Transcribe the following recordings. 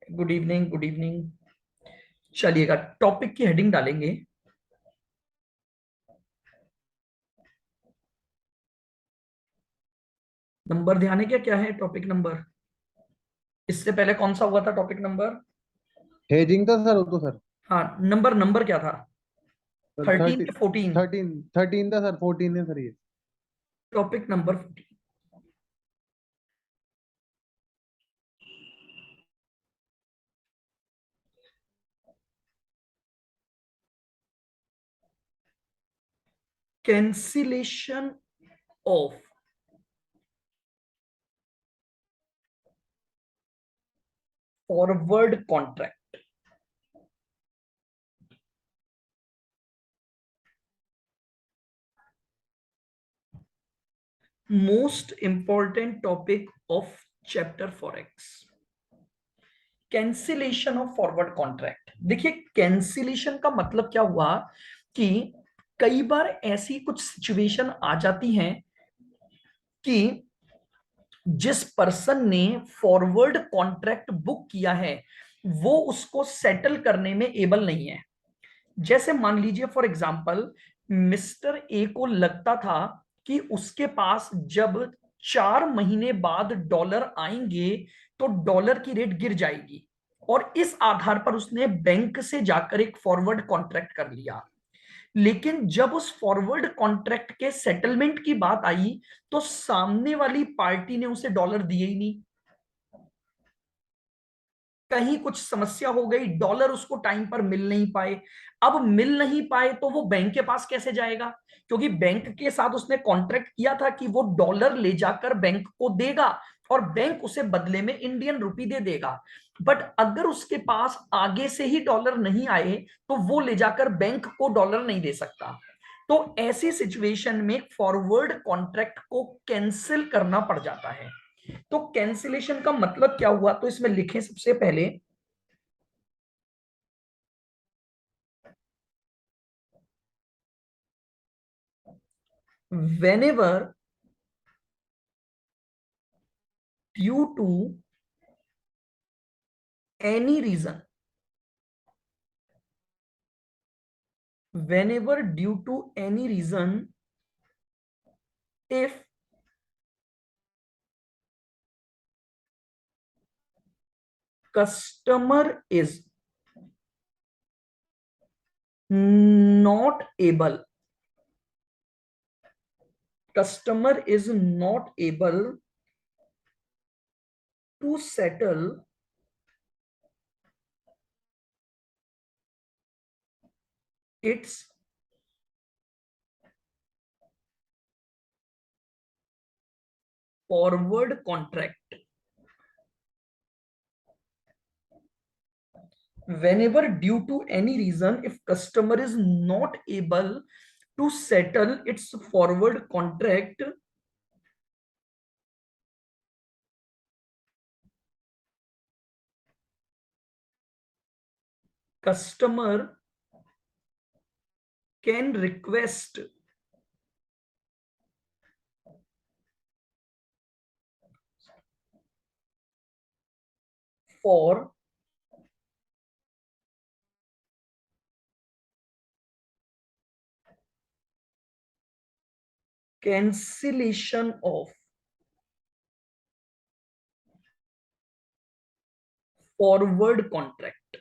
Good evening, good evening. चलिएगा, topic की heading डालेंगे। नंबर ध्यान है क्या? क्या है टॉपिक नंबर? इससे पहले कौन सा हुआ था टॉपिक नंबर? हेजिंग था सर, वो तो सर। हाँ, नंबर नंबर क्या था? 13 थर्टी या 14? 13 था सर, 14 है सर ये। Topic number 14। Cancellation of forward contract. Most important topic of chapter forex. Cancellation of forward contract. देखिए, कैंसिलेशन का मतलब क्या हुआ कि कई बार ऐसी कुछ सिचुएशन आ जाती हैं कि जिस पर्सन ने फॉरवर्ड कॉन्ट्रैक्ट बुक किया है वो उसको सेटल करने में एबल नहीं है। जैसे मान लीजिए फॉर एग्जांपल, मिस्टर ए को लगता था कि उसके पास जब 4 महीने बाद डॉलर आएंगे तो डॉलर की रेट गिर जाएगी, और इस आधार पर उसने बैंक से जाकर एक फॉरवर्ड कॉन्ट्रैक्ट कर लिया। लेकिन जब उस फॉरवर्ड कॉन्ट्रैक्ट के सेटलमेंट की बात आई तो सामने वाली पार्टी ने उसे डॉलर दिए ही नहीं। कहीं कुछ समस्या हो गई, डॉलर उसको टाइम पर मिल नहीं पाए। अब मिल नहीं पाए तो वो बैंक के पास कैसे जाएगा? क्योंकि बैंक के साथ उसने कॉन्ट्रैक्ट किया था कि वो डॉलर ले जाकर बैंक को देगा और बैंक उसे बदले में इंडियन रुपी दे देगा। बट अगर उसके पास आगे से ही डॉलर नहीं आए तो वो ले जाकर बैंक को डॉलर नहीं दे सकता। तो ऐसी सिचुएशन में फॉरवर्ड कॉन्ट्रैक्ट को कैंसिल करना पड़ जाता है। तो कैंसिलेशन का मतलब क्या हुआ, तो इसमें लिखें सबसे पहले, whenever due to any reason, whenever due to any reason, if customer is not able, customer is not able to settle its forward contract, whenever due to any reason if customer is not able to settle its forward contract, customer can request for cancellation of forward contract.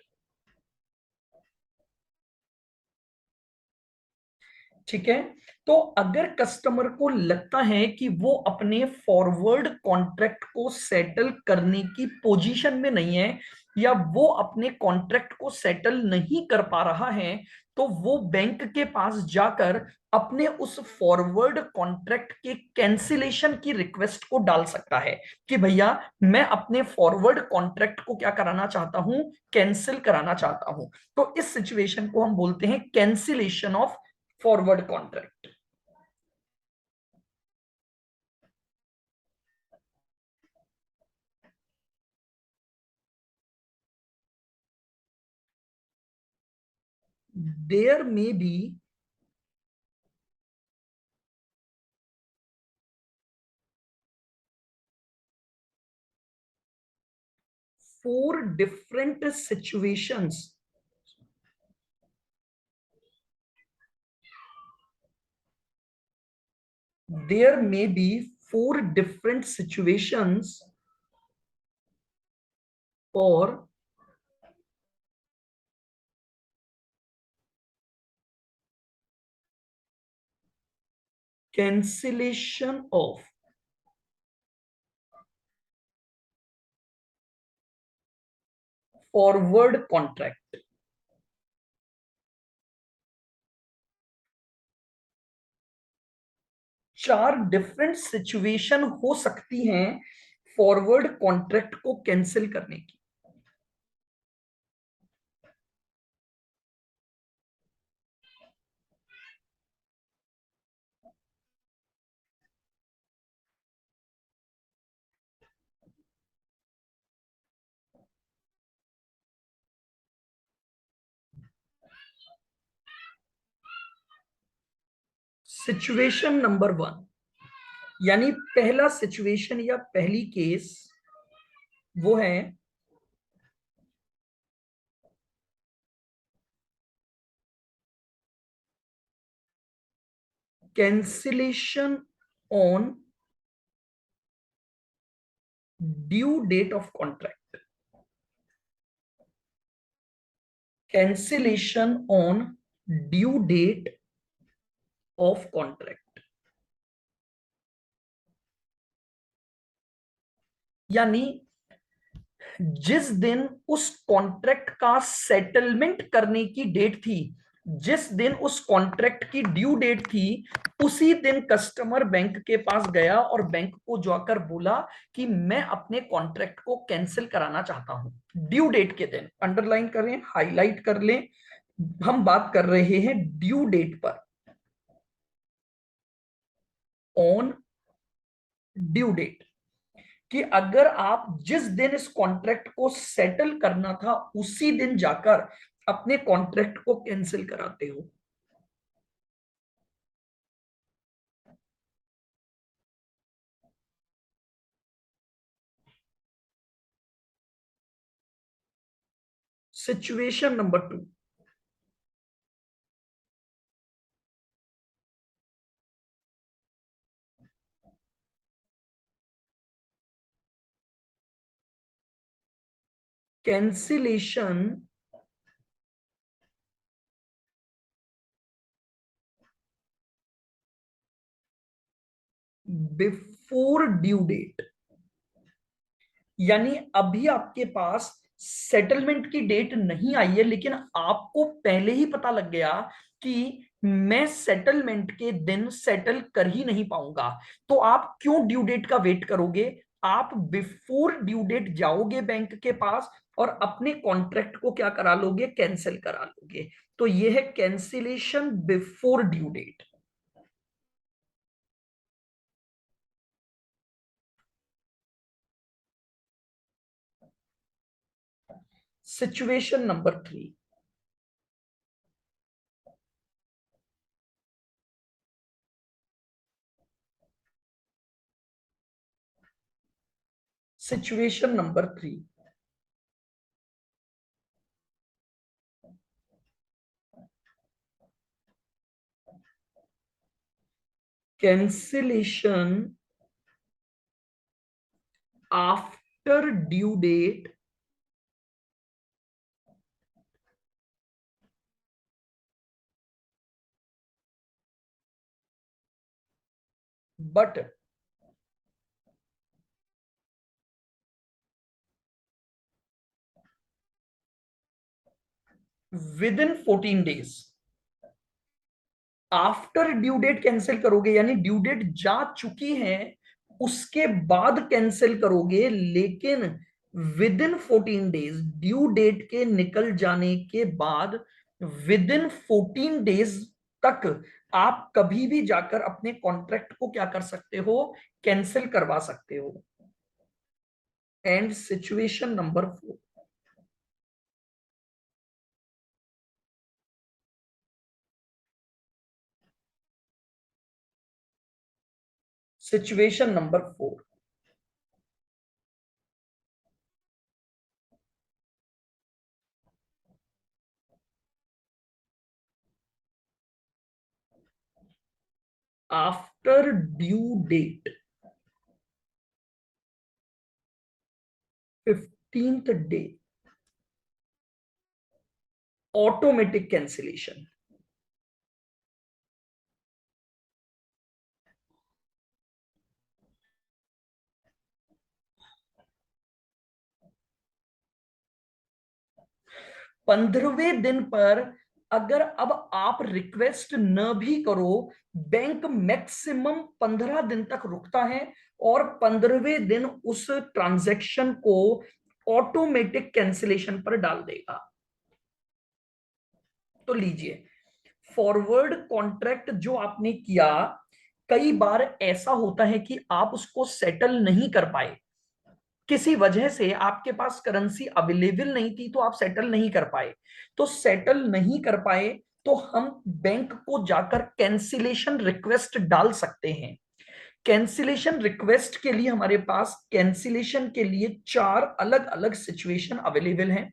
ठीक है। तो अगर customer को लगता है कि वो अपने फॉरवर्ड कॉन्ट्रैक्ट को सेटल करने की पोजीशन में नहीं है, या वो अपने कॉन्ट्रैक्ट को सेटल नहीं कर पा रहा है, तो वो बैंक के पास जाकर अपने उस फॉरवर्ड कॉन्ट्रैक्ट के कैंसिलेशन की रिक्वेस्ट को डाल सकता है कि भैया मैं अपने फॉरवर्ड कॉन्ट्रैक्ट को क्या कराना चाहता हूं, कैंसिल कराना चाहता हूं। तो इस सिचुएशन को हम बोलते हैं cancellation of forward contract. There may be 4 different situations, there may be 4 different situations for cancellation of forward contract. चार डिफरेंट सिचुएशन हो सकती हैं फॉरवर्ड कॉन्ट्रैक्ट को कैंसिल करने की। सिचुएशन नंबर 1, यानी पहला सिचुएशन या पहली केस वो है cancellation on due date of contract. Cancellation on due date of contract, यानी जिस दिन उस कॉन्ट्रैक्ट का सेटलमेंट करने की डेट थी, जिस दिन उस कॉन्ट्रैक्ट की ड्यू डेट थी, उसी दिन कस्टमर बैंक के पास गया और बैंक को जाकर बोला कि मैं अपने कॉन्ट्रैक्ट को कैंसिल कराना चाहता हूं। ड्यू डेट के दिन, अंडरलाइन करें, हाईलाइट कर लें, हम बात कर रहे हैं ड्यू डेट पर। ऑन ड्यू डेट, कि अगर आप जिस दिन इस कॉन्ट्रैक्ट को सेटल करना था उसी दिन जाकर अपने कॉन्ट्रैक्ट को कैंसिल कराते हो। Situation number 2, cancellation before due date, यानी अभी आपके पास सेटलमेंट की डेट नहीं आई है, लेकिन आपको पहले ही पता लग गया कि मैं सेटलमेंट के दिन सेटल कर ही नहीं पाऊंगा। तो आप क्यों ड्यू डेट का वेट करोगे? आप बिफोर ड्यू डेट जाओगे बैंक के पास और अपने कॉन्ट्रैक्ट को क्या करा लोगे? कैंसिल करा लोगे। तो यह है cancellation before due date. Situation number 3, situation number 3, cancellation after due date but within 14 days। After due date cancel करोगे, यानी ड्यू डेट जा चुकी है उसके बाद कैंसिल करोगे, लेकिन within 14 days, due date के निकल जाने के बाद विद इन 14 डेज तक आप कभी भी जाकर अपने कॉन्ट्रैक्ट को क्या कर सकते हो? कैंसिल करवा सकते हो। And situation number 4, situation number 4, after due date 15th day automatic cancellation. पंद्रहवें दिन पर अगर अब आप रिक्वेस्ट न भी करो, बैंक मैक्सिमम 15 दिन तक रुकता है और 15वें दिन उस ट्रांजैक्शन को ऑटोमेटिक कैंसिलेशन पर डाल देगा। तो लीजिए, फॉरवर्ड कॉन्ट्रैक्ट जो आपने किया, कई बार ऐसा होता है कि आप उसको सेटल नहीं कर पाए, किसी वजह से आपके पास करेंसी अवेलेबल नहीं थी तो आप सेटल नहीं कर पाए। तो सेटल नहीं कर पाए तो हम बैंक को जाकर कैंसिलेशन रिक्वेस्ट डाल सकते हैं। कैंसिलेशन रिक्वेस्ट के लिए हमारे पास कैंसिलेशन के लिए 4 अलग अलग सिचुएशन अवेलेबल हैं।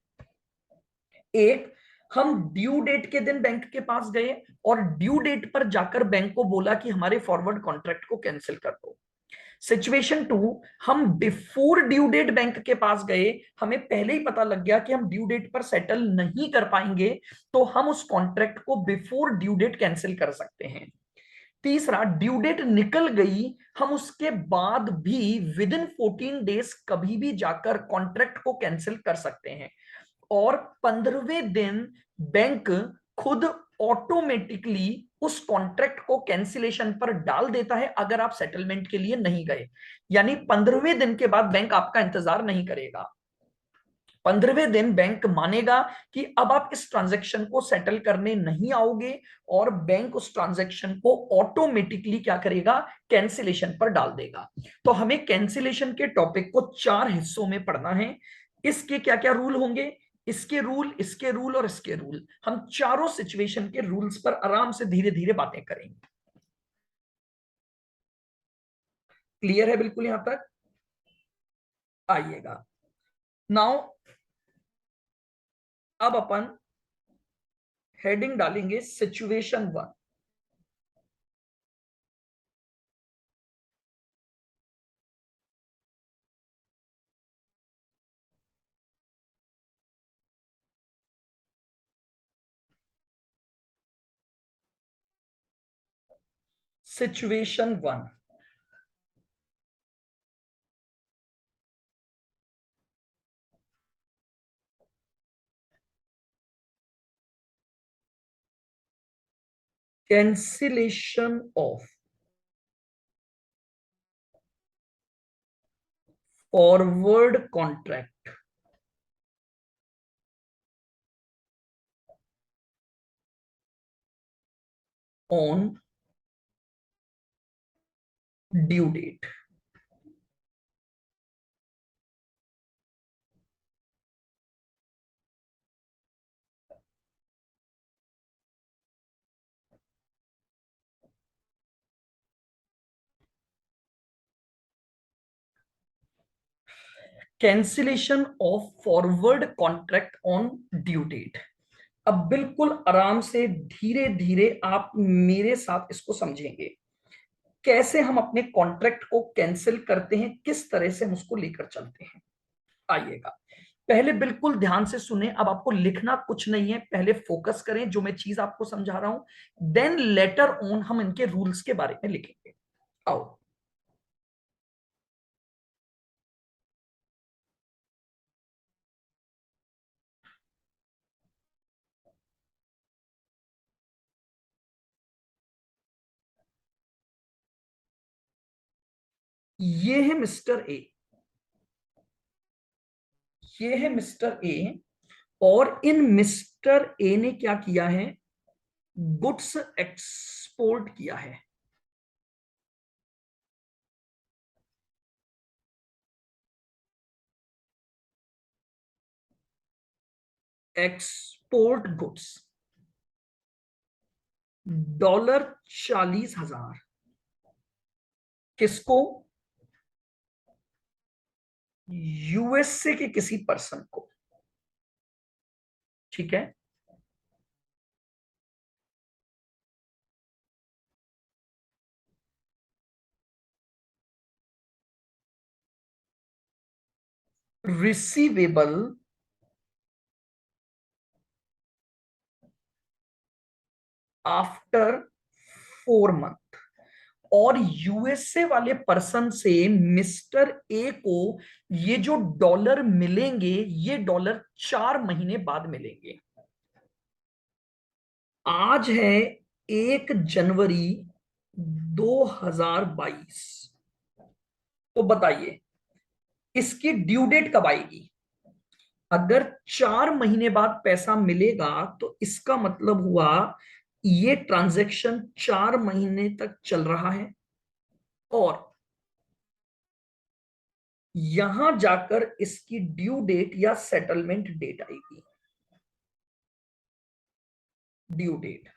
एक, हम ड्यू डेट के दिन बैंक के पास गए और ड्यू डेट पर जाकर बैंक को बोला कि हमारे फॉरवर्ड कॉन्ट्रैक्ट को कैंसिल कर दो। सिचुएशन टू, हम बिफोर ड्यू डेट बैंक के पास गए, हमें पहले ही पता लग गया कि हम ड्यू डेट पर सेटल नहीं कर पाएंगे, तो हम उस कॉन्ट्रैक्ट को बिफोर ड्यू डेट कैंसिल कर सकते हैं। तीसरा, ड्यू डेट निकल गई, हम उसके बाद भी विद इन 14 डेज कभी भी जाकर कॉन्ट्रैक्ट को कैंसिल कर सकते हैं। और 15वें दिन बैंक खुद ऑटोमेटिकली उस कॉन्ट्रैक्ट को कैंसिलेशन पर डाल देता है अगर आप सेटलमेंट के लिए नहीं गए। यानी 15वें दिन के बाद बैंक आपका इंतजार नहीं करेगा। 15वें दिन बैंक मानेगा कि अब आप इस ट्रांजैक्शन को सेटल करने नहीं आओगे और बैंक उस ट्रांजैक्शन को ऑटोमेटिकली क्या करेगा, कैंसिलेशन पर डाल देगा। तो हमें कैंसिलेशन के टॉपिक को 4 हिस्सों में पढ़ना है। इसके क्या क्या रूल होंगे, इसके रूल, इसके रूल और इसके रूल, हम चारों सिचुएशन के रूल्स पर आराम से धीरे धीरे बातें करेंगे। क्लियर है बिल्कुल यहां तक? आइएगा नाउ, अब अपन हेडिंग डालेंगे situation 1। Situation 1, cancellation of forward contract on due date। Cancellation of forward contract on due date. अब बिल्कुल आराम से धीरे धीरे आप मेरे साथ इसको समझेंगे, कैसे हम अपने कॉन्ट्रैक्ट को कैंसिल करते हैं, किस तरह से हम उसको लेकर चलते हैं। आइएगा, पहले बिल्कुल ध्यान से सुने, अब आपको लिखना कुछ नहीं है, पहले फोकस करें जो मैं चीज आपको समझा रहा हूं, देन लेटर ऑन हम इनके रूल्स के बारे में लिखेंगे। आओ, ये है मिस्टर ए, ये है मिस्टर ए, और इन मिस्टर ए ने क्या किया है, गुड्स एक्सपोर्ट किया है। एक्सपोर्ट गुड्स $40,000 किसको, यूएसए के किसी पर्सन को। ठीक है, रिसीवेबल आफ्टर 4 मंथ। और यूएसए वाले पर्सन से मिस्टर ए को ये जो डॉलर मिलेंगे, ये डॉलर 4 महीने बाद मिलेंगे। आज है 1 जनवरी 2022। तो बताइए इसकी ड्यू डेट कब आएगी? अगर 4 महीने बाद पैसा मिलेगा तो इसका मतलब हुआ ये ट्रांजैक्शन 4 महीने तक चल रहा है, और यहां जाकर इसकी ड्यू डेट या सेटलमेंट डेट आएगी। ड्यू डेट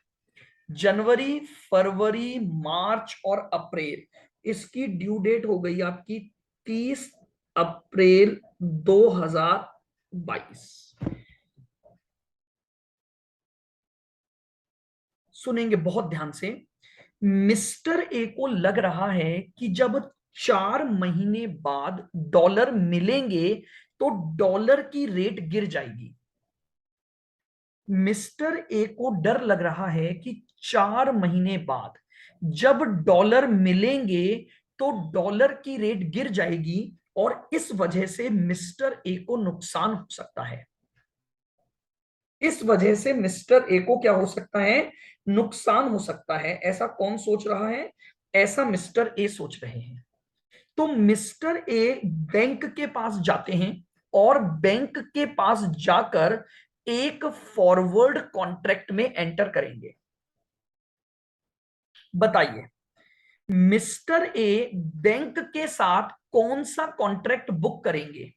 जनवरी, फरवरी, मार्च और अप्रैल, इसकी ड्यू डेट हो गई आपकी 30 अप्रैल 2022। सुनेंगे बहुत ध्यान से। मिस्टर ए को लग रहा है कि जब 4 महीने बाद डॉलर मिलेंगे तो डॉलर की रेट गिर जाएगी। मिस्टर ए को डर लग रहा है कि 4 महीने बाद जब डॉलर मिलेंगे तो डॉलर की रेट गिर जाएगी, और इस वजह से मिस्टर ए को नुकसान हो सकता है। इस वजह से मिस्टर ए को क्या हो सकता है? नुकसान हो सकता है। ऐसा कौन सोच रहा है? ऐसा मिस्टर ए सोच रहे हैं। तो मिस्टर ए बैंक के पास जाते हैं और बैंक के पास जाकर एक फॉरवर्ड कॉन्ट्रैक्ट में एंटर करेंगे। बताइए मिस्टर ए बैंक के साथ कौन सा कॉन्ट्रैक्ट बुक करेंगे?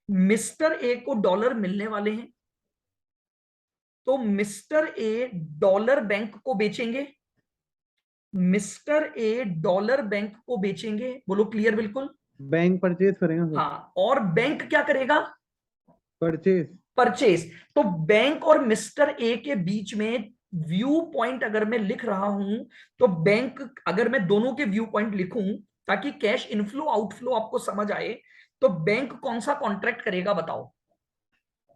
मिस्टर ए को डॉलर मिलने वाले हैं, तो मिस्टर ए डॉलर बैंक को बेचेंगे। मिस्टर ए डॉलर बैंक को बेचेंगे। बोलो क्लियर बिल्कुल। बैंक परचेज करेंगे सर। हाँ, और बैंक क्या करेगा? परचेज। परचेज। तो बैंक और मिस्टर ए के बीच में व्यू पॉइंट अगर मैं लिख रहा हूं, तो बैंक, अगर मैं दोनों के व्यू पॉइंट लिखूं ताकि कैश इनफ्लो आउटफ्लो आपको समझ आए, तो बैंक कौन सा कॉन्ट्रैक्ट करेगा बताओ?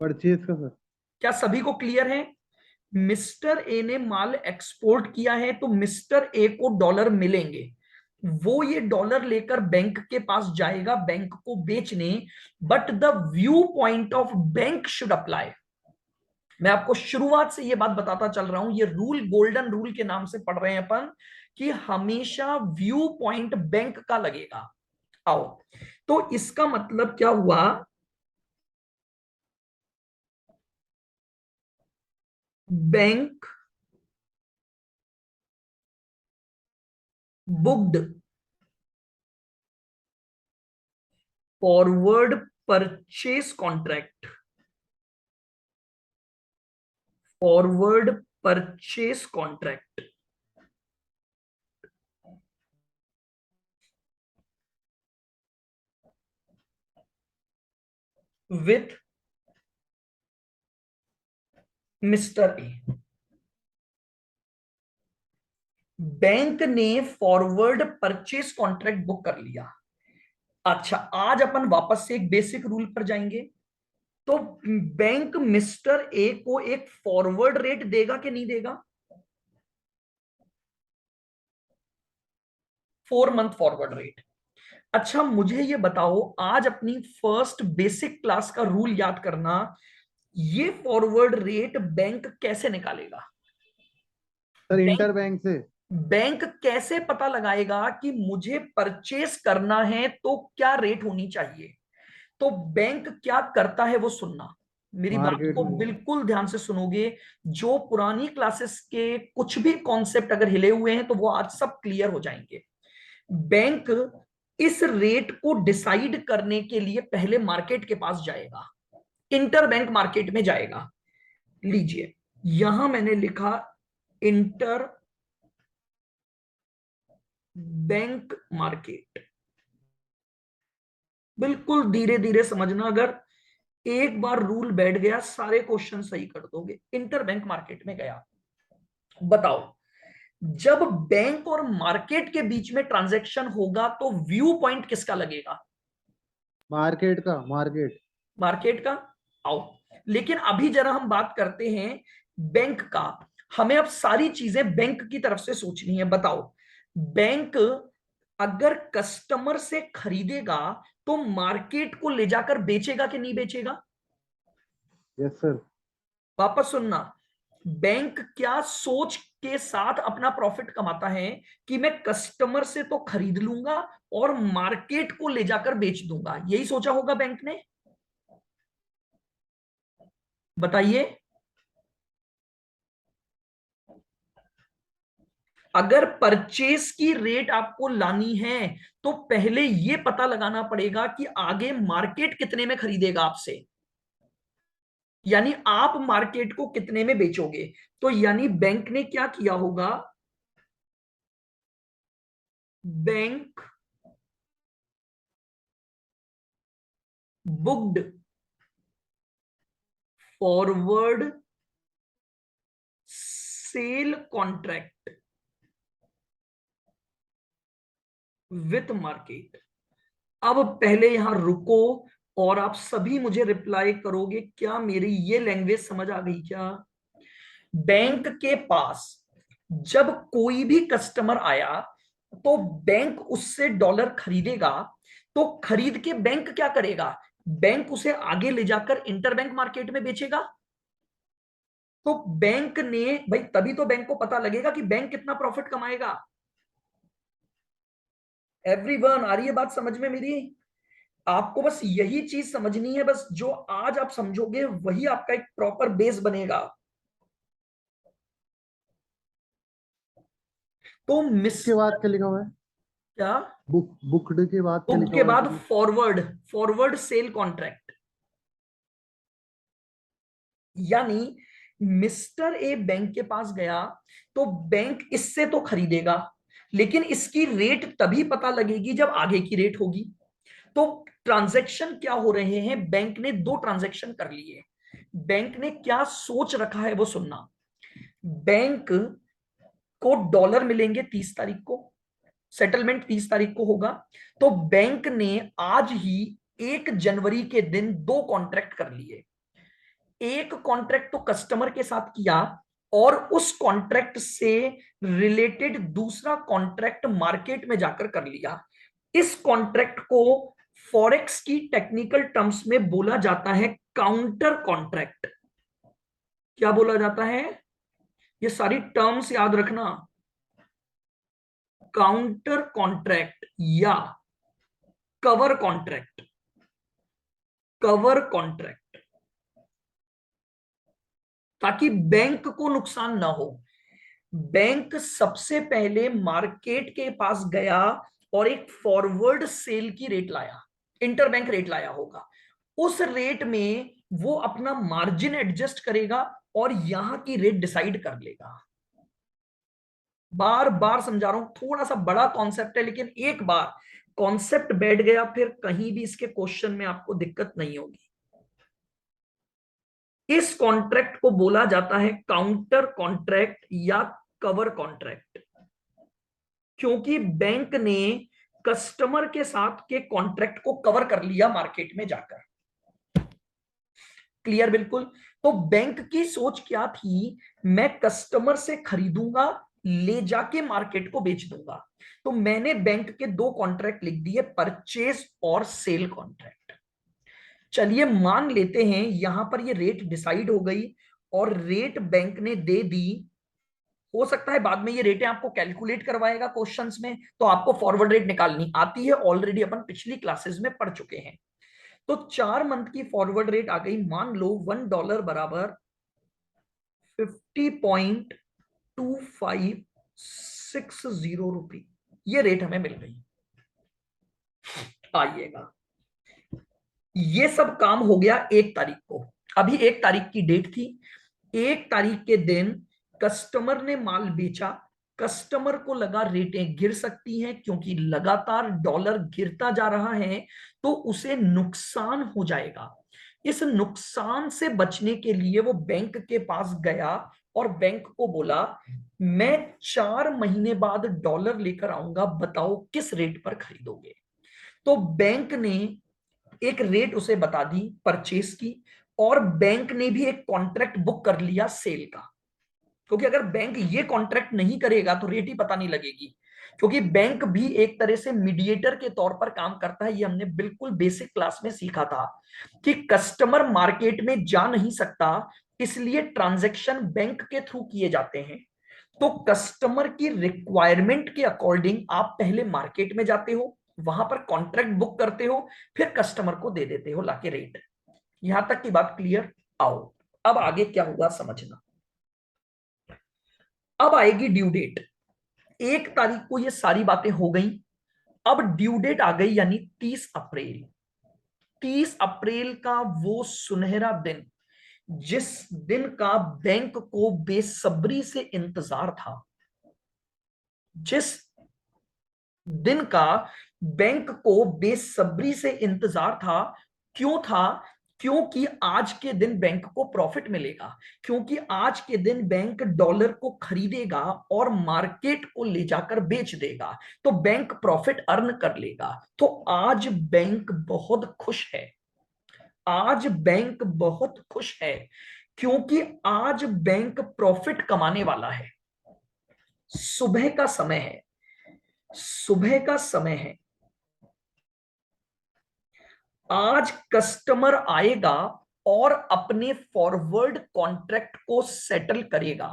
परचेज का सर। क्या सभी को क्लियर है? मिस्टर ए ने माल एक्सपोर्ट किया है तो मिस्टर ए को डॉलर मिलेंगे, वो ये डॉलर लेकर बैंक के पास जाएगा बैंक को बेचने। But the view point of bank should apply. मैं आपको शुरुआत से ये बात बताता चल रहा हूं, ये रूल गोल्डन रूल के नाम से पढ़ रहे हैं अपन, कि हमेशा व्यू पॉइंट बैंक का लगेगा। आओ, तो इसका मतलब क्या हुआ? Bank booked forward purchase contract, forward purchase contract with mister A. Bank ने फॉरवर्ड परचेस कॉन्ट्रैक्ट बुक कर लिया। अच्छा, आज अपन वापस से एक बेसिक रूल पर जाएंगे। तो बैंक मिस्टर ए को एक फॉरवर्ड रेट देगा कि नहीं देगा? 4 मंथ फॉरवर्ड रेट। अच्छा, मुझे ये बताओ, आज अपनी फर्स्ट बेसिक क्लास का रूल याद करना, ये फॉरवर्ड रेट बैंक कैसे निकालेगा? सर बैंक इंटर बैंक से। बैंक कैसे पता लगाएगा कि मुझे परचेस करना है तो क्या रेट होनी चाहिए? तो बैंक क्या करता है वो सुनना, मेरी बात मार्केट को में। बिल्कुल ध्यान से सुनोगे। जो पुरानी क्लासेस के कुछ भी कॉन्सेप्ट अगर हिले हुए हैं तो वो आज सब क्लियर हो जाएंगे। बैंक इस रेट को डिसाइड करने के लिए पहले मार्केट के पास जाएगा, इंटर बैंक मार्केट में जाएगा। लीजिए, यहां मैंने लिखा इंटर बैंक मार्केट। बिल्कुल धीरे धीरे समझना, अगर एक बार रूल बैठ गया सारे क्वेश्चन सही कर दोगे। इंटर बैंक मार्केट में गया। बताओ, जब बैंक और मार्केट के बीच में ट्रांजैक्शन होगा तो व्यू पॉइंट किसका लगेगा? मार्केट। मार्केट का। आओ, लेकिन अभी जरा हम बात करते हैं बैंक का। हमें अब सारी चीजें बैंक की तरफ से सोचनी है। बताओ, बैंक अगर कस्टमर से खरीदेगा तो मार्केट को ले जाकर बेचेगा कि नहीं बेचेगा? Yes sir. वापस सुनना, बैंक क्या सोच के साथ अपना प्रॉफिट कमाता है कि मैं कस्टमर से तो खरीद लूंगा और मार्केट को ले जाकर बेच दूंगा। यही सोचा होगा बैंक ने। बताइए, अगर परचेस की रेट आपको लानी है तो पहले यह पता लगाना पड़ेगा कि आगे मार्केट कितने में खरीदेगा आपसे, यानी आप मार्केट को कितने में बेचोगे। तो यानी बैंक ने क्या किया होगा? Bank booked forward sale contract with market. अब पहले यहां रुको और आप सभी मुझे रिप्लाई करोगे, क्या मेरी ये लैंग्वेज समझ आ गई क्या? बैंक के पास जब कोई भी कस्टमर आया तो बैंक उससे डॉलर खरीदेगा, तो खरीद के बैंक क्या करेगा? बैंक उसे आगे ले जाकर इंटरबैंक मार्केट में बेचेगा। तो बैंक ने भाई, तभी तो बैंक को पता लगेगा कि बैंक कितना प्रॉफिट कमाएगा। एवरीवन, आ रही है बात समझ में मेरी? आपको बस यही चीज समझनी है, बस जो आज आप समझोगे वही आपका एक प्रॉपर बेस बनेगा। तो के बाद क्या लिखा हुआ है? क्या? बुकड के बाद क्या बुक लिखा के हुआ है बाद sir? Forward, forward sale contract. यानी मिस्टर ए बैंक के पास गया तो बैंक इससे तो खरीदेगा, लेकिन इसकी रेट तभी पता लगेगी जब आगे की रेट होगी। तो ट्रांजैक्शन क्या हो रहे हैं? बैंक ने दो ट्रांजैक्शन कर लिए। बैंक ने क्या सोच रखा है वो सुनना। बैंक को डॉलर मिलेंगे 30 तारीख को, सेटलमेंट 30 तारीख को होगा। तो बैंक ने आज ही 1 जनवरी के दिन दो कॉन्ट्रैक्ट कर लिए। एक कॉन्ट्रैक्ट तो कस्टमर के साथ किया और उस कॉन्ट्रैक्ट से रिलेटेड दूसरा कॉन्ट्रैक्ट मार्केट में जाकर कर लिया। इस कॉन्ट्रैक्ट को फॉरेक्स की टेक्निकल टर्म्स में बोला जाता है काउंटर कॉन्ट्रैक्ट। क्या बोला जाता है? ये सारी टर्म्स याद रखना। काउंटर कॉन्ट्रैक्ट या कवर कॉन्ट्रैक्ट। कवर कॉन्ट्रैक्ट, ताकि बैंक को नुकसान ना हो। बैंक सबसे पहले मार्केट के पास गया और एक फॉरवर्ड सेल की रेट लाया, इंटरबैंक रेट लाया होगा। उस रेट में वो अपना मार्जिन एडजस्ट करेगा और यहां की रेट डिसाइड कर लेगा। बार बार समझा रहा हूं, थोड़ा सा बड़ा कॉन्सेप्ट है, लेकिन एक बार कॉन्सेप्ट बैठ गया फिर कहीं भी इसके क्वेश्चन में आपको दिक्कत नहीं होगी। इस कॉन्ट्रैक्ट को बोला जाता है काउंटर कॉन्ट्रैक्ट या कवर कॉन्ट्रैक्ट, क्योंकि बैंक ने कस्टमर के साथ के कॉन्ट्रैक्ट को कवर कर लिया मार्केट में जाकर। क्लियर? बिल्कुल। तो बैंक की सोच क्या थी? मैं कस्टमर से खरीदूंगा, ले जाके मार्केट को बेच दूंगा। तो मैंने बैंक के दो कॉन्ट्रैक्ट लिख दिए, परचेज और सेल कॉन्ट्रैक्ट। चलिए मान लेते हैं यहां पर ये रेट डिसाइड हो गई और रेट बैंक ने दे दी। हो सकता है बाद में ये रेटें आपको कैलकुलेट करवाएगा क्वेश्चंस में, तो आपको फॉरवर्ड रेट निकालनी आती है, ऑलरेडी अपन पिछली क्लासेस में पढ़ चुके हैं। तो 4 मंथ की फॉरवर्ड रेट आ गई, मान लो $1 बराबर 50.2560 रुपये। ये रेट हमें मिल गई। आइएगा, ये सब काम हो गया 1 तारीख को। अभी 1 तारीख की डेट थी। 1 तारीख के दिन कस्टमर ने माल बेचा। कस्टमर को लगा रेटें गिर सकती हैं क्योंकि लगातार डॉलर गिरता जा रहा है, तो उसे नुकसान हो जाएगा। इस नुकसान से बचने के लिए वो बैंक के पास गया और बैंक को बोला, मैं 4 महीने बाद डॉलर लेकर आऊंगा, बताओ किस रेट पर खरीदोगे। तो बैंक ने एक रेट उसे बता दी परचेस की, और बैंक ने भी एक कॉन्ट्रैक्ट बुक कर लिया सेल का। क्योंकि अगर बैंक ये कॉन्ट्रैक्ट नहीं करेगा तो रेट ही पता नहीं लगेगी, क्योंकि बैंक भी एक तरह से मीडिएटर के तौर पर काम करता है। ये हमने बिल्कुल बेसिक क्लास में सीखा था कि कस्टमर मार्केट में जा नहीं सकता, इसलिए ट्रांजैक्शन बैंक के थ्रू किए जाते हैं। तो कस्टमर की रिक्वायरमेंट के अकॉर्डिंग आप पहले मार्केट में जाते हो, वहां पर कॉन्ट्रैक्ट बुक करते हो, फिर कस्टमर को दे देते हो लाके रेट। यहां तक की बात क्लियर? आओ अब आगे क्या हुआ समझना। अब आएगी ड्यू डेट। 1 तारीख को ये सारी बातें हो गई। अब ड्यू डेट आ गई, यानी 30 अप्रैल। 30 अप्रैल का वो सुनहरा दिन, जिस दिन का बैंक को बेसब्री से इंतजार था, जिस दिन का बैंक को बेसब्री से इंतजार था। क्यों था? क्योंकि आज के दिन बैंक को प्रॉफिट मिलेगा, क्योंकि आज के दिन बैंक डॉलर को खरीदेगा और मार्केट को ले जाकर बेच देगा, तो बैंक प्रॉफिट अर्न कर लेगा। तो आज बैंक बहुत खुश है। आज बैंक बहुत खुश है क्योंकि आज बैंक प्रॉफिट कमाने वाला है। सुबह का समय है, सुबह का समय है। आज कस्टमर आएगा और अपने फॉरवर्ड कॉन्ट्रैक्ट को सेटल करेगा।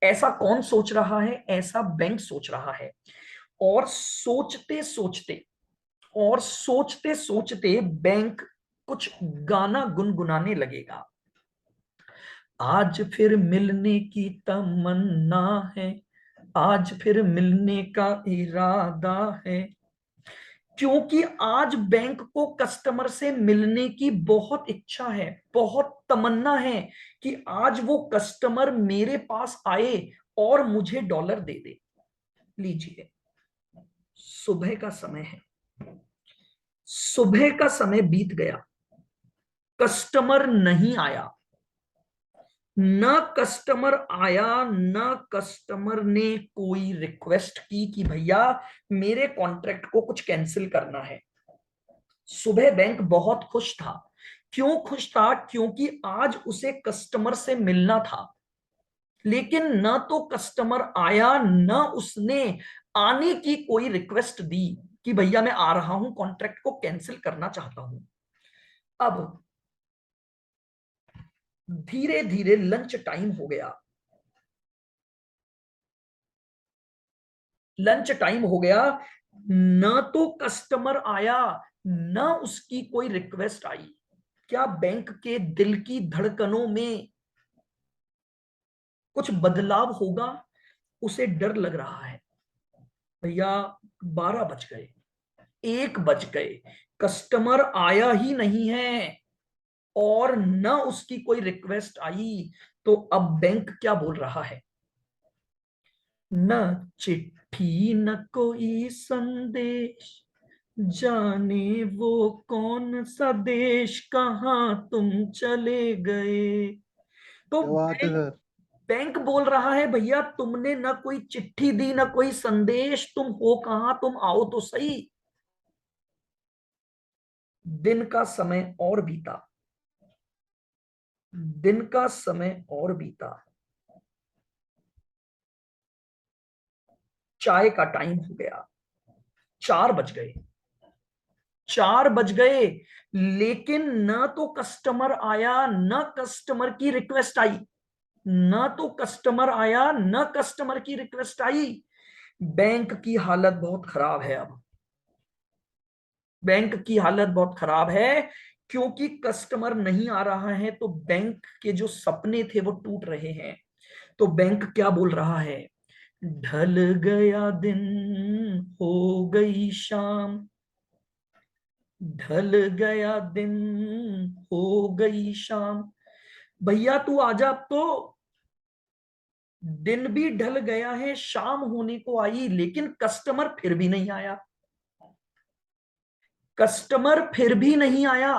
ऐसा कौन सोच रहा है? ऐसा बैंक सोच रहा है। और सोचते सोचते और सोचते सोचते बैंक कुछ गाना गुनगुनाने लगेगा। आज फिर मिलने की तमन्ना है, आज फिर मिलने का इरादा है। क्योंकि आज बैंक को कस्टमर से मिलने की बहुत इच्छा है, बहुत तमन्ना है कि आज वो कस्टमर मेरे पास आए और मुझे डॉलर दे दे। लीजिए, सुबह का समय है, सुबह का समय बीत गया, कस्टमर नहीं आया। न कस्टमर आया, न कस्टमर ने कोई रिक्वेस्ट की कि भैया मेरे कॉन्ट्रैक्ट को कुछ कैंसिल करना है। सुबह बैंक बहुत खुश था। क्यों खुश था? क्योंकि आज उसे कस्टमर से मिलना था। लेकिन न तो कस्टमर आया, न उसने आने की कोई रिक्वेस्ट दी कि भैया मैं आ रहा हूं, कॉन्ट्रैक्ट को कैंसिल करना चाहता हूं। अब धीरे धीरे लंच टाइम हो गया, लंच टाइम हो गया। न तो कस्टमर आया, न उसकी कोई रिक्वेस्ट आई। क्या बैंक के दिल की धड़कनों में कुछ बदलाव होगा? उसे डर लग रहा है। भैया 12 बज गए, 1 बज गए, कस्टमर आया ही नहीं है और न उसकी कोई रिक्वेस्ट आई। तो अब बैंक क्या बोल रहा है? न चिट्ठी न कोई संदेश, जाने वो कौन सा देश, कहां तुम चले गए। तो क्या बात है बैंक सर। बैंक बोल रहा है भैया तुमने ना कोई चिट्ठी दी, ना कोई संदेश, तुम हो कहां, तुम आओ तो सही। दिन का समय और बीता, दिन का समय और बीता। चाय का टाइम हो गया, 4 बज गए, 4 बज गए। लेकिन न तो कस्टमर आया, न कस्टमर की रिक्वेस्ट आई। न तो कस्टमर आया, न कस्टमर की रिक्वेस्ट आई। बैंक की हालत बहुत खराब है। अब बैंक की हालत बहुत खराब है क्योंकि कस्टमर नहीं आ रहा है, तो बैंक के जो सपने थे वो टूट रहे हैं। तो बैंक क्या बोल रहा है? ढल गया दिन, हो गई शाम, ढल गया दिन, हो गई शाम। भैया तू आजा अब तो। दिन भी ढल गया है, शाम होने को आई, लेकिन कस्टमर फिर भी नहीं आया, कस्टमर फिर भी नहीं आया।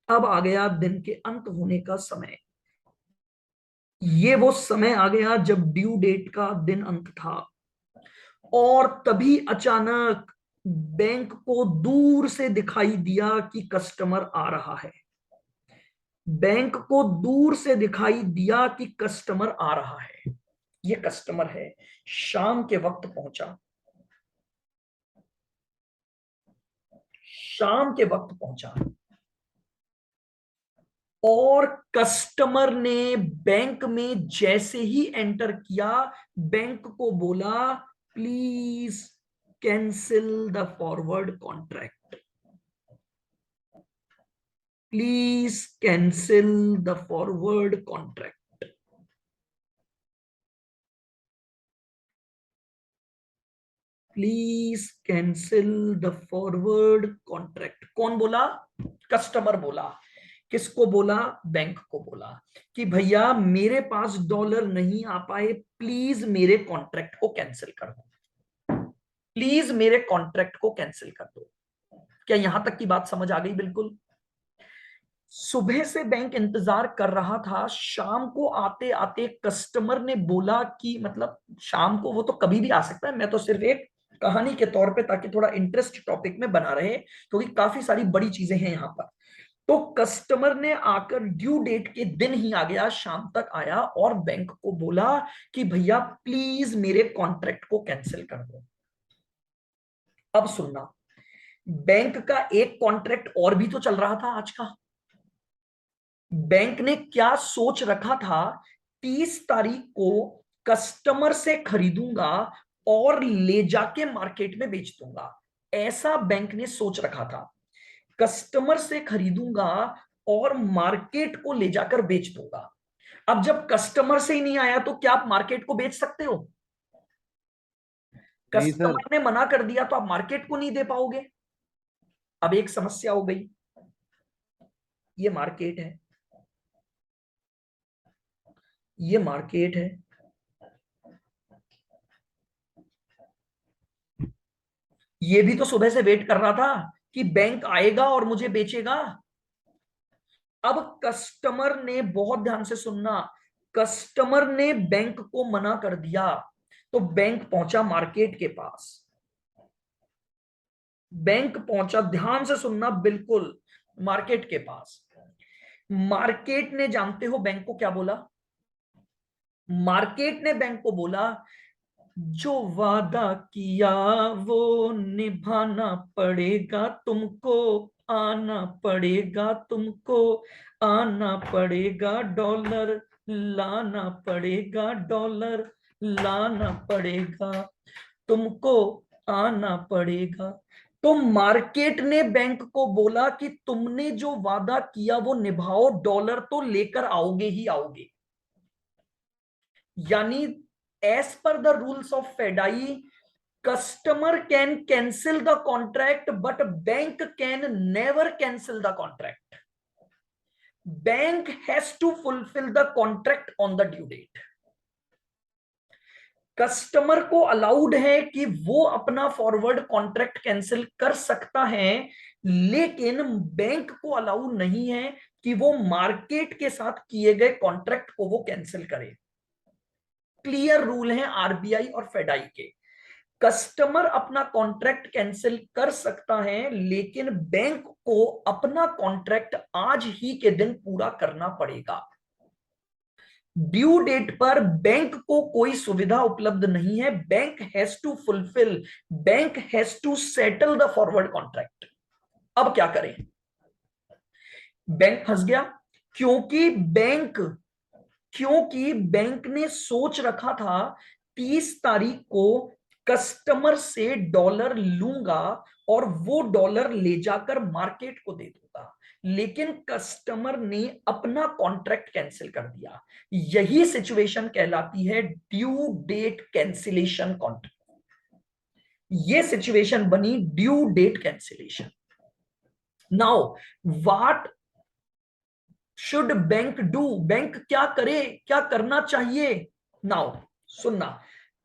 अब आ गया दिन के अंत होने का समय। ये वो समय आ गया जब ड्यू डेट का दिन अंत था। और तभी अचानक बैंक को दूर से दिखाई दिया कि कस्टमर आ रहा है। बैंक को दूर से दिखाई दिया कि कस्टमर आ रहा है। ये कस्टमर है, शाम के वक्त पहुंचा, शाम के वक्त पहुंचा, और कस्टमर ने बैंक में जैसे ही एंटर किया, बैंक को बोला please cancel the forward contract, please cancel the forward contract, please cancel the forward contract. कौन बोला? कस्टमर बोला। किसको बोला? बैंक को बोला कि भैया मेरे पास डॉलर नहीं आ पाए, प्लीज मेरे कॉन्ट्रैक्ट को कैंसिल कर दो, प्लीज मेरे कॉन्ट्रैक्ट को कैंसिल कर दो। क्या यहां तक की बात समझ आ गई? बिल्कुल। सुबह से बैंक इंतजार कर रहा था, शाम को आते आते कस्टमर ने बोला कि मतलब शाम को वो तो कभी भी आ सकता है, मैं तो सिर्फ एक कहानी के तौर पे ताकि थोड़ा इंटरेस्ट टॉपिक में बना रहे, क्योंकि काफी सारी बड़ी चीजें हैं यहां पर। तो कस्टमर ने आकर ड्यू डेट के दिन ही आ गया, शाम तक आया और बैंक को बोला कि भैया प्लीज मेरे कॉन्ट्रैक्ट को कैंसिल कर दो। अब सुनना, बैंक का एक कॉन्ट्रैक्ट और भी तो चल रहा था आज का। बैंक ने क्या सोच रखा था? 30 तारीख को कस्टमर से खरीदूंगा और ले जाके मार्केट में बेच दूंगा, ऐसा बैंक ने सोच रखा था। कस्टमर से खरीदूंगा और मार्केट को ले जाकर बेच दूंगा। अब जब कस्टमर से ही नहीं आया तो क्या आप मार्केट को बेच सकते हो? नहीं सर। कस्टमर ने मना कर दिया तो आप मार्केट को नहीं दे पाओगे। अब एक समस्या हो गई। ये मार्केट है, ये मार्केट है, ये भी तो सुबह से वेट कर रहा था कि बैंक आएगा और मुझे बेचेगा। अब कस्टमर ने, बहुत ध्यान से सुनना, कस्टमर ने बैंक को मना कर दिया तो बैंक पहुंचा मार्केट के पास। बैंक पहुंचा, ध्यान से सुनना बिल्कुल, मार्केट के पास। मार्केट ने, जानते हो बैंक को क्या बोला? मार्केट ने बैंक को बोला जो वादा किया वो निभाना पड़ेगा तुमको, आना पड़ेगा तुमको, आना पड़ेगा डॉलर, लाना पड़ेगा डॉलर, लाना पड़ेगा तुमको, आना पड़ेगा। तो मार्केट ने बैंक को बोला कि तुमने जो वादा किया वो निभाओ, डॉलर तो लेकर आओगे ही आओगे। यानी एज पर the rules of FEDAI, customer can cancel the contract but bank can never cancel the contract. Bank has to fulfil the contract on the due date. Customer को अलाउड है कि वो अपना फॉरवर्ड कॉन्ट्रैक्ट कैंसिल कर सकता है, लेकिन bank को अलाउ नहीं है कि वो मार्केट के साथ किए गए कॉन्ट्रैक्ट को वो कैंसिल करे। क्लियर रूल है आरबीआई और फेडाई के। कस्टमर अपना कॉन्ट्रैक्ट कैंसिल कर सकता है, लेकिन बैंक को अपना कॉन्ट्रैक्ट आज ही के दिन पूरा करना पड़ेगा। ड्यू डेट पर बैंक को कोई सुविधा उपलब्ध नहीं है, bank has to fulfil, bank has to settle the forward contract. अब क्या करें? बैंक फंस गया, क्योंकि बैंक क्योंकि बैंक ने सोच रखा था 30 तारीख को कस्टमर से डॉलर लूंगा और वो डॉलर ले जाकर मार्केट को दे दूंगा, लेकिन कस्टमर ने अपना कॉन्ट्रैक्ट कैंसिल कर दिया। यही सिचुएशन कहलाती है ड्यू डेट कैंसिलेशन कॉन्ट्रैक्ट। ये सिचुएशन बनी due date cancellation. Now what should bank do? Bank क्या करे, क्या करना चाहिए? नाउ सुनना,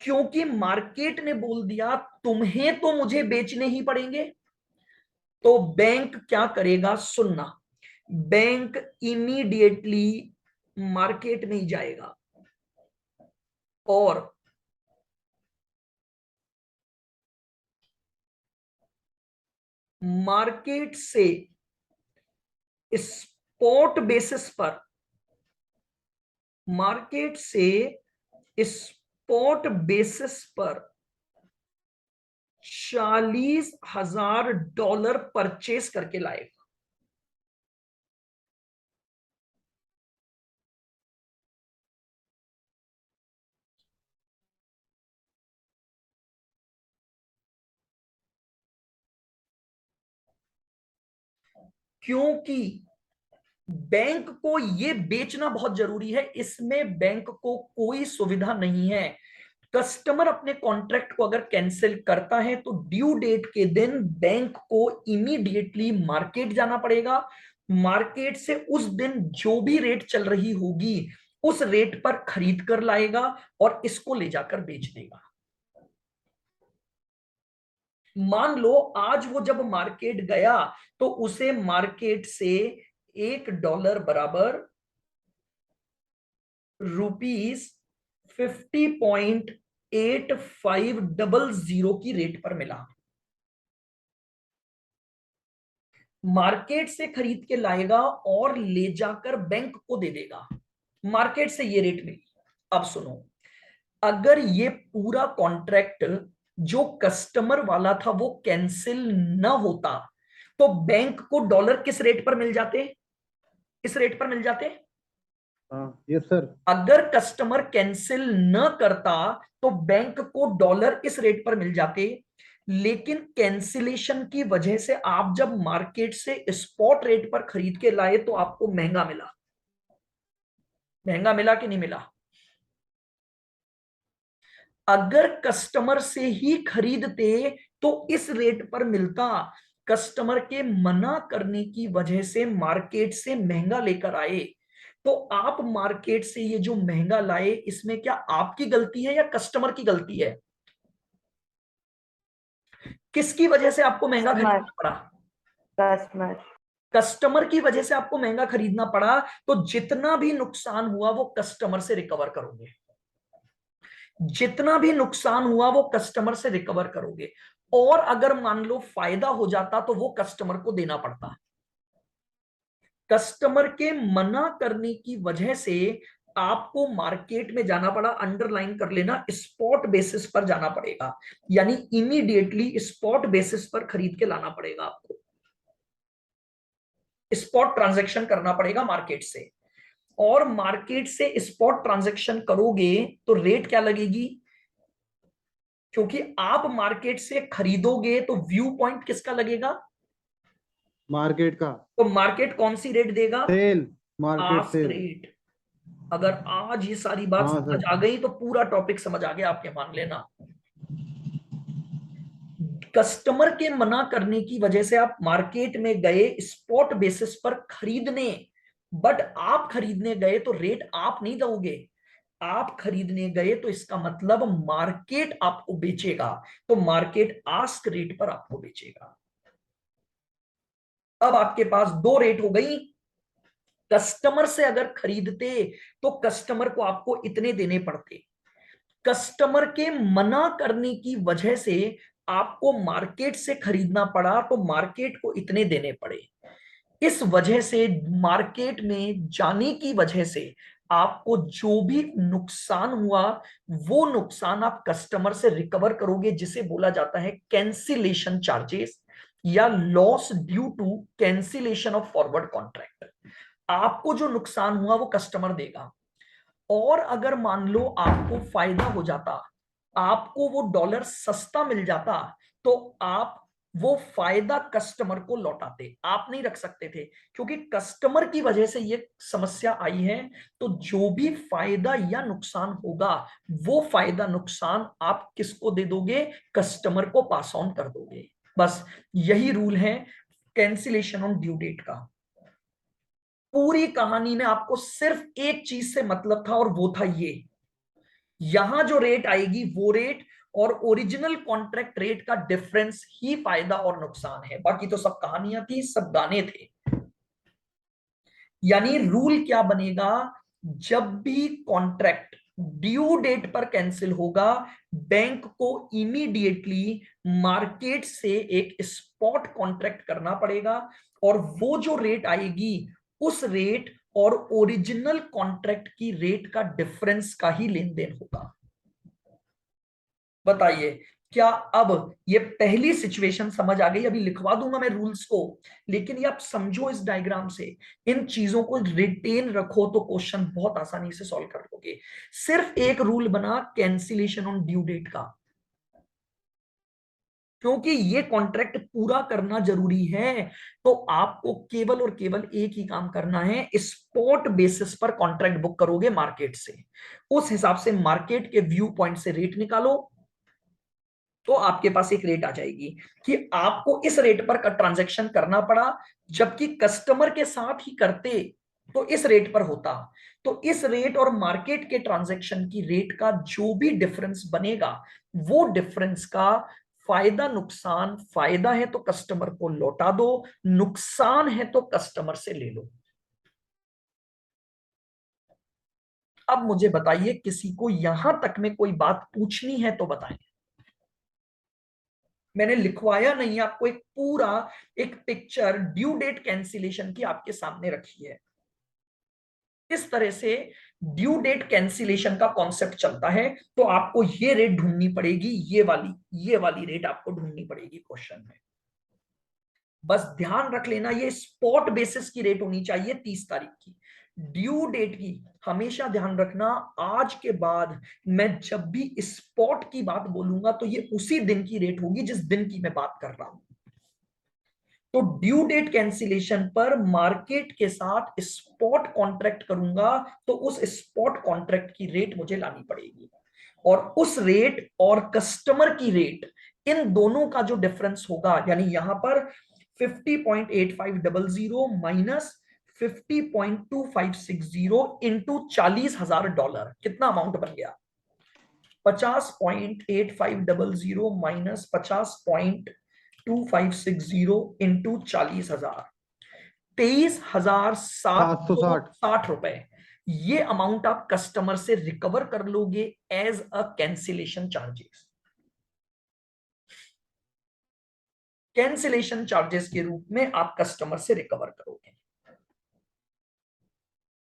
क्योंकि मार्केट ने बोल दिया तुम्हें तो मुझे बेचने ही पड़ेंगे, तो बैंक क्या करेगा? सुनना, बैंक इमीडिएटली मार्केट में ही जाएगा और मार्केट से स्पॉट बेसिस पर, मार्केट से स्पॉट बेसिस पर $40,000 परचेस करके लाएगा। क्योंकि बैंक को ये बेचना बहुत जरूरी है, इसमें बैंक को कोई सुविधा नहीं है। कस्टमर अपने कॉन्ट्रैक्ट को अगर कैंसिल करता है तो ड्यू डेट के दिन बैंक को इमीडिएटली मार्केट जाना पड़ेगा। मार्केट से उस दिन जो भी रेट चल रही होगी उस रेट पर खरीद कर लाएगा और इसको ले जाकर बेच देगा। मान लो आज वो जब मार्केट गया तो उसे मार्केट से $1 बराबर ₹50.8500 की रेट पर मिला। मार्केट से खरीद के लाएगा और ले जाकर बैंक को दे देगा। मार्केट से ये रेट मिली। अब सुनो, अगर ये पूरा कॉन्ट्रैक्ट जो कस्टमर वाला था वो कैंसिल न होता तो बैंक को डॉलर किस रेट पर मिल जाते? इस रेट पर मिल जाते। Yes sir. अगर कस्टमर कैंसिल न करता तो बैंक को डॉलर इस रेट पर मिल जाते, लेकिन कैंसिलेशन की वजह से आप जब मार्केट से स्पॉट रेट पर खरीद के लाए तो आपको महंगा मिला। महंगा मिला कि नहीं मिला? अगर कस्टमर से ही खरीदते तो इस रेट पर मिलता। कस्टमर के मना करने की वजह से मार्केट से महंगा लेकर आए। तो आप मार्केट से ये जो महंगा लाए, इसमें क्या आपकी गलती है या कस्टमर की गलती है? किसकी वजह से आपको महंगा खरीदना पड़ा? कस्टमर। कस्टमर की वजह से आपको महंगा खरीदना पड़ा। तो जितना भी नुकसान हुआ वो कस्टमर से रिकवर करोगे। जितना भी नुकसान हुआ वो कस्टमर से रिकवर करोगे। और अगर मान लो फायदा हो जाता तो वो कस्टमर को देना पड़ता। कस्टमर के मना करने की वजह से आपको मार्केट में जाना पड़ा। अंडरलाइन कर लेना, स्पॉट बेसिस पर जाना पड़ेगा, यानी इमीडिएटली स्पॉट बेसिस पर खरीद के लाना पड़ेगा। आपको स्पॉट ट्रांजैक्शन करना पड़ेगा मार्केट से। और मार्केट से स्पॉट ट्रांजैक्शन करोगे तो रेट क्या लगेगी? क्योंकि आप मार्केट से खरीदोगे तो व्यू पॉइंट किसका लगेगा? मार्केट का। तो मार्केट कौन सी रेट देगा? Sale. Market ask sale. Rate. अगर आज ये सारी बात हाँ समझ सर। आ गई तो पूरा टॉपिक समझ आ गया आपके, मान लेना। कस्टमर के मना करने की वजह से आप मार्केट में गए स्पॉट बेसिस पर खरीदने, बट आप खरीदने गए तो रेट आप नहीं दोगे। आप खरीदने गए तो इसका मतलब मार्केट आपको बेचेगा। तो मार्केट आस्क रेट पर आपको बेचेगा। अब आपके पास दो रेट हो गई। कस्टमर से अगर खरीदते तो कस्टमर को आपको इतने देने पड़ते। कस्टमर के मना करने की वजह से आपको मार्केट से खरीदना पड़ा तो मार्केट को इतने देने पड़े। इस वजह से मार्केट में जाने की वजह से आपको जो भी नुकसान हुआ वो नुकसान आप कस्टमर से रिकवर करोगे, जिसे बोला जाता है कैंसिलेशन चार्जेस या loss due to cancellation of forward contract. आपको जो नुकसान हुआ वो कस्टमर देगा। और अगर मान लो आपको फायदा हो जाता, आपको वो डॉलर सस्ता मिल जाता, तो आप वो फायदा कस्टमर को लौटाते। आप नहीं रख सकते थे, क्योंकि कस्टमर की वजह से ये समस्या आई है। तो जो भी फायदा या नुकसान होगा वो फायदा नुकसान आप किसको दे दोगे? कस्टमर को पास ऑन कर दोगे। बस यही रूल है कैंसिलेशन ऑन ड्यू डेट का। पूरी कहानी में आपको सिर्फ एक चीज से मतलब था और वो था ये, यहां जो रेट आएगी वो रेट और ओरिजिनल कॉन्ट्रैक्ट रेट का डिफरेंस ही फायदा और नुकसान है। बाकी तो सब कहानियां थी, सब गाने थे। यानी रूल क्या बनेगा? जब भी कॉन्ट्रैक्ट ड्यू डेट पर कैंसिल होगा, बैंक को इमीडिएटली मार्केट से एक स्पॉट कॉन्ट्रैक्ट करना पड़ेगा, और वो जो रेट आएगी उस रेट और ओरिजिनल कॉन्ट्रैक्ट की रेट का डिफरेंस का ही लेन देन होगा। बताइए, क्या अब ये पहली सिचुएशन समझ आ गई? अभी लिखवा दूंगा मैं रूल्स को, लेकिन ये आप समझो इस डायग्राम से, इन चीजों को रिटेन रखो तो क्वेश्चन बहुत आसानी से सॉल्व कर लोगे। सिर्फ एक रूल बना कैंसिलेशन ऑन ड्यू डेट का, क्योंकि ये कॉन्ट्रैक्ट पूरा करना जरूरी है। तो आपको केवल और केवल एक ही काम करना है, स्पॉट बेसिस पर कॉन्ट्रैक्ट बुक करोगे मार्केट से, उस हिसाब से मार्केट के व्यू पॉइंट से रेट निकालो, तो आपके पास एक रेट आ जाएगी कि आपको इस रेट पर ट्रांजैक्शन करना पड़ा, जबकि कस्टमर के साथ ही करते तो इस रेट पर होता। तो इस रेट और मार्केट के ट्रांजैक्शन की रेट का जो भी डिफरेंस बनेगा, वो डिफरेंस का फायदा नुकसान, फायदा है तो कस्टमर को लौटा दो, नुकसान है तो कस्टमर से ले लो। अब मुझे बताइए, किसी को यहां तक में कोई बात पूछनी है तो बताएं। मैंने लिखवाया नहीं, आपको एक पूरा एक पिक्चर ड्यू डेट कैंसिलेशन की आपके सामने रखी है। इस तरह से ड्यू डेट कैंसिलेशन का कॉन्सेप्ट चलता है। तो आपको ये रेट ढूंढनी पड़ेगी, ये वाली रेट आपको ढूंढनी पड़ेगी क्वेश्चन में। बस ध्यान रख लेना, ये स्पॉट बेसिस की रेट होनी चाहिए 30 तारीख की। ड्यू डेट की हमेशा ध्यान रखना, आज के बाद मैं जब भी स्पॉट की बात बोलूंगा तो ये उसी दिन की रेट होगी जिस दिन की मैं बात कर रहा हूं। तो ड्यू डेट कैंसिलेशन पर मार्केट के साथ स्पॉट कॉन्ट्रैक्ट करूंगा, तो उस स्पॉट कॉन्ट्रैक्ट की रेट मुझे लानी पड़ेगी, और उस रेट और कस्टमर की रेट, इन दोनों का जो डिफरेंस होगा, यानी यहां पर 50.8500 माइनस 50.2560 इंटू $40,000, कितना अमाउंट बन गया? 50.8500 माइनस 50.2560 इंटू 40,000, 23,760 रुपए। ये अमाउंट आप कस्टमर से रिकवर कर लोगे as a cancellation charges, cancellation charges के रूप में आप कस्टमर से रिकवर करोगे।